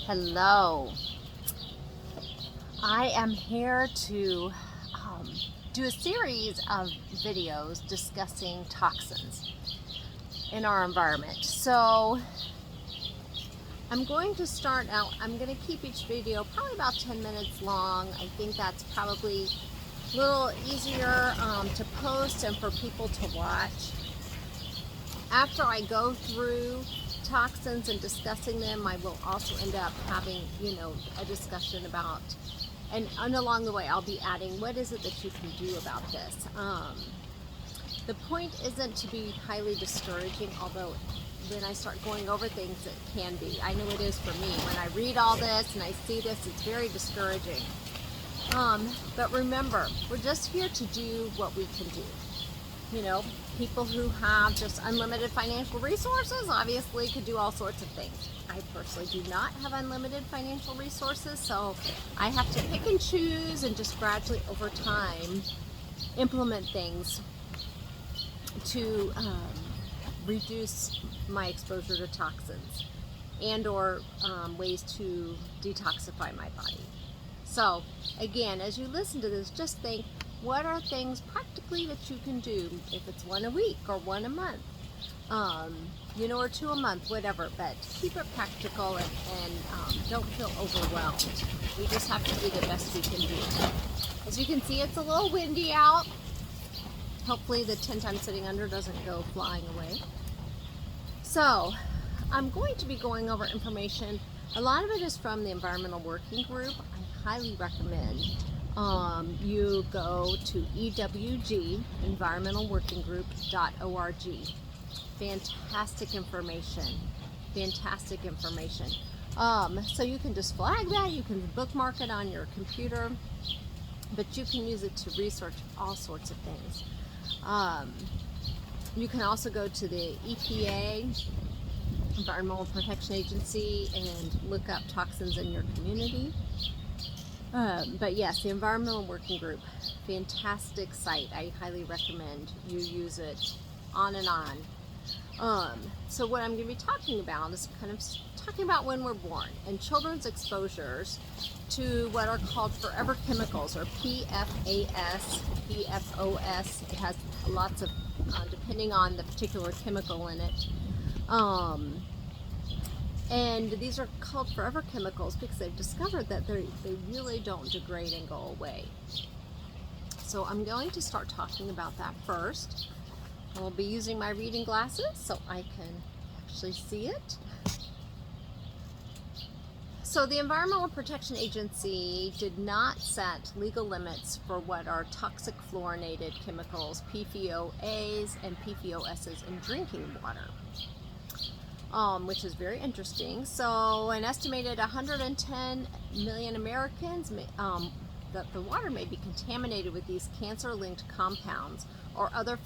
Hello. I am here to do a series of videos discussing toxins in our environment. So I'm going to start out, I'm going to keep each video probably about 10 minutes long. I think that's probably a little easier to post and for people to watch. After I go through toxins and discussing them, I will also end up having, a discussion about, and along the way I'll be adding what is it that you can do about this. The point isn't to be highly discouraging, although when I start going over things it can be. I know it is for me. When I read all this and I see this, it's very discouraging. But remember, we're just here to do what we can do. People who have just unlimited financial resources obviously could do all sorts of things. I personally do not have unlimited financial resources, so I have to pick and choose and just gradually over time implement things to reduce my exposure to toxins and or ways to detoxify my body. So again, as you listen to this, just think, what are things practically that you can do, if it's one a week or one a month, or two a month, whatever, but keep it practical and don't feel overwhelmed. We just have to do the best we can do. As you can see, it's a little windy out. Hopefully the tent I'm sitting under doesn't go flying away. So I'm going to be going over information. A lot of it is from the Environmental Working Group. I highly recommend you go to EWG, environmentalworkinggroup.org. Fantastic information. Fantastic information. So you can just flag that, you can bookmark it on your computer, but you can use it to research all sorts of things. You can also go to the EPA, Environmental Protection Agency, and look up toxins in your community. But yes, the Environmental Working Group, fantastic site. I highly recommend you use it on and on. So what I'm going to be talking about is kind of talking about when we're born and children's exposures to what are called forever chemicals, or PFAS, PFOS. It has lots of, depending on the particular chemical in it. And these are called forever chemicals because they've discovered that they really don't degrade and go away. So I'm going to start talking about that first. I will be using my reading glasses so I can actually see it. So the Environmental Protection Agency did not set legal limits for what are toxic fluorinated chemicals, PFOAs and PFOSs, in drinking water. Which is very interesting. So an estimated 110 million Americans, that the water may be contaminated with these cancer-linked compounds or other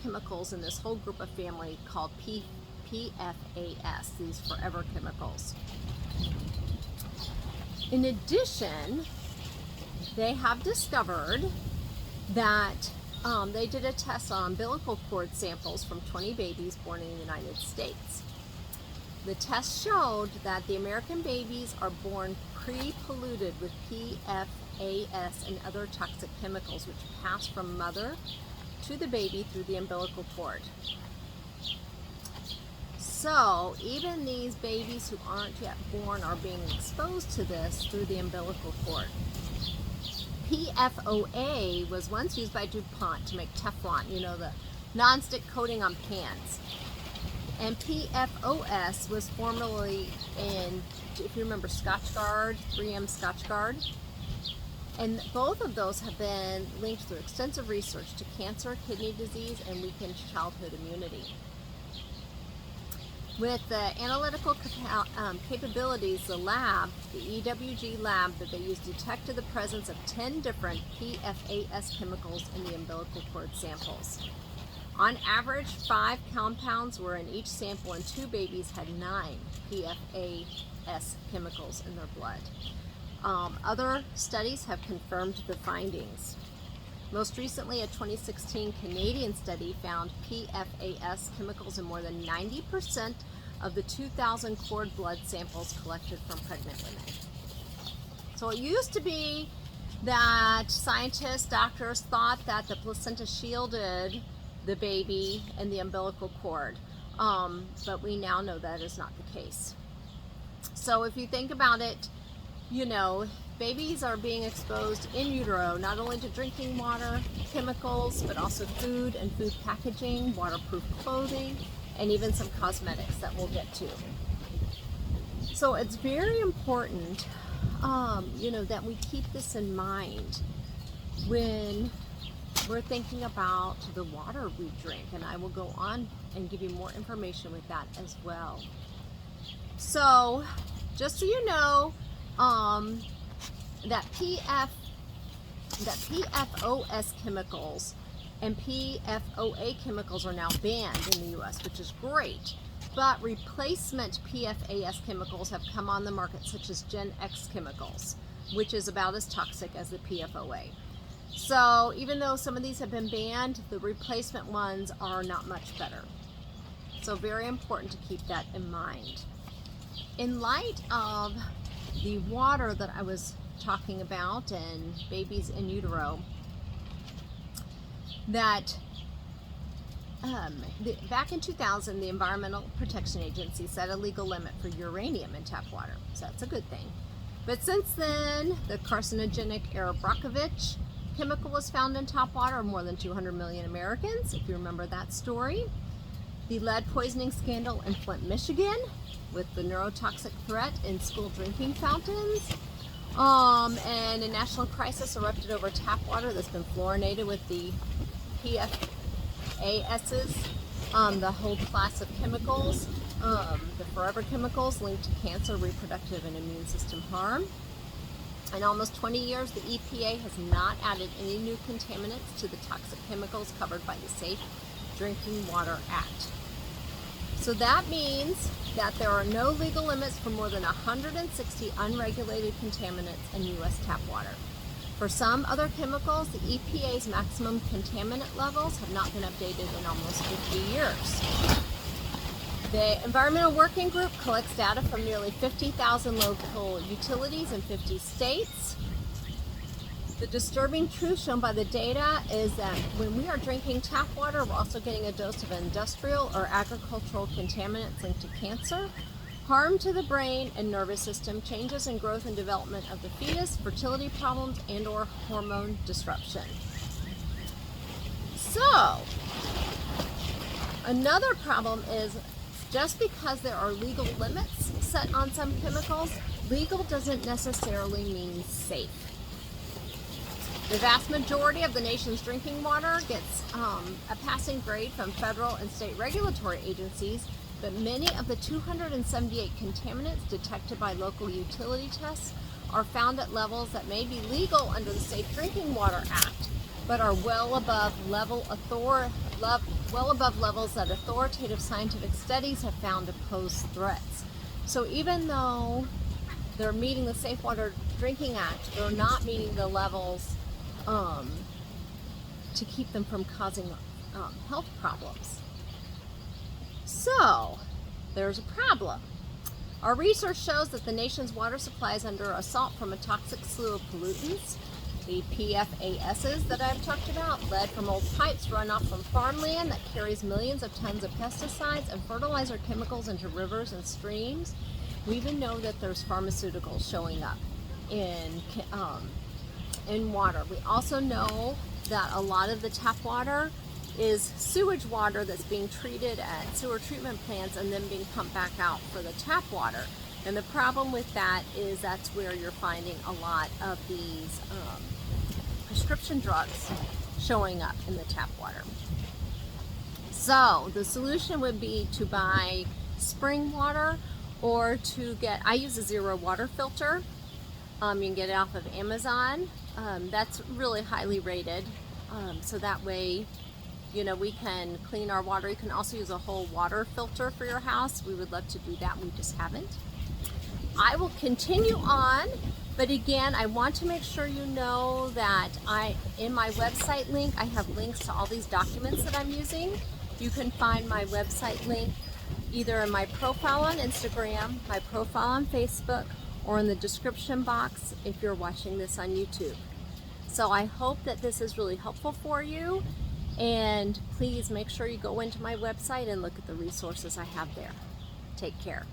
chemicals in this whole group of family called PFAS, these forever chemicals. In addition, they have discovered that they did a test on umbilical cord samples from 20 babies born in the United States. The test showed that the American babies are born pre-polluted with PFAS and other toxic chemicals which pass from mother to the baby through the umbilical cord. So even these babies who aren't yet born are being exposed to this through the umbilical cord. PFOA was once used by DuPont to make Teflon, the non-stick coating on pans. And PFOS was formerly in, if you remember, Scotchgard, 3M Scotchgard. And both of those have been linked through extensive research to cancer, kidney disease, and weakened childhood immunity. With the analytical capabilities, the EWG lab that they used detected the presence of 10 different PFAS chemicals in the umbilical cord samples. On average, 5 compounds were in each sample, and 2 babies had 9 PFAS chemicals in their blood. Other studies have confirmed the findings. Most recently, a 2016 Canadian study found PFAS chemicals in more than 90% of the 2,000 cord blood samples collected from pregnant women. So it used to be that scientists, doctors thought that the placenta shielded the baby and the umbilical cord, but we now know that is not the case. So if you think about it, you know, babies are being exposed in utero not only to drinking water, chemicals, but also food and food packaging, waterproof clothing, and even some cosmetics that we'll get to. So it's very important, you know, that we keep this in mind when we're thinking about the water we drink, and I will go on and give you more information with that as well. So just so you know, that PFOS chemicals and PFOA chemicals are now banned in the US, which is great. But replacement PFAS chemicals have come on the market, such as Gen X chemicals, which is about as toxic as the PFOA. So even though some of these have been banned, the replacement ones are not much better. So very important to keep that in mind. In light of the water that I was talking about and babies in utero, that back in 2000, the Environmental Protection Agency set a legal limit for uranium in tap water, so that's a good thing. But since then, the carcinogenic Arabracovich chemical was found in tap water of more than 200 million Americans, if you remember that story. The lead poisoning scandal in Flint, Michigan, with the neurotoxic threat in school drinking fountains, and a national crisis erupted over tap water that's been fluorinated with the PFASs, the whole class of chemicals, the forever chemicals linked to cancer, reproductive, and immune system harm. In almost 20 years, the EPA has not added any new contaminants to the toxic chemicals covered by the Safe Drinking Water Act. So that means that there are no legal limits for more than 160 unregulated contaminants in U.S. tap water. For some other chemicals, the EPA's maximum contaminant levels have not been updated in almost 50 years. The Environmental Working Group collects data from nearly 50,000 local utilities in 50 states. The disturbing truth shown by the data is that when we are drinking tap water, we're also getting a dose of industrial or agricultural contaminants linked to cancer, harm to the brain and nervous system, changes in growth and development of the fetus, fertility problems, and/or hormone disruption. So, another problem is just because there are legal limits set on some chemicals, legal doesn't necessarily mean safe. The vast majority of the nation's drinking water gets a passing grade from federal and state regulatory agencies, but many of the 278 contaminants detected by local utility tests are found at levels that may be legal under the Safe Drinking Water Act, but are well above levels that authoritative scientific studies have found to pose threats. So even though they're meeting the Safe Water Drinking Act, they're not meeting the levels to keep them from causing health problems. So there's a problem. Our research shows that the nation's water supply is under assault from a toxic slew of pollutants. The PFASs that I've talked about, lead from old pipes run off from farmland that carries millions of tons of pesticides and fertilizer chemicals into rivers and streams. We even know that there's pharmaceuticals showing up in water. We also know that a lot of the tap water is sewage water that's being treated at sewer treatment plants and then being pumped back out for the tap water. And the problem with that is that's where you're finding a lot of these prescription drugs showing up in the tap water. So the solution would be to buy spring water or to get, I use a zero water filter. You can get it off of Amazon. That's really highly rated. So that way, you know, we can clean our water. You can also use a whole water filter for your house. We would love to do that. We just haven't. I will continue on, but again, I want to make sure you know that in my website link, I have links to all these documents that I'm using. You can find my website link either in my profile on Instagram, my profile on Facebook, or in the description box if you're watching this on YouTube. So I hope that this is really helpful for you, and please make sure you go into my website and look at the resources I have there. Take care.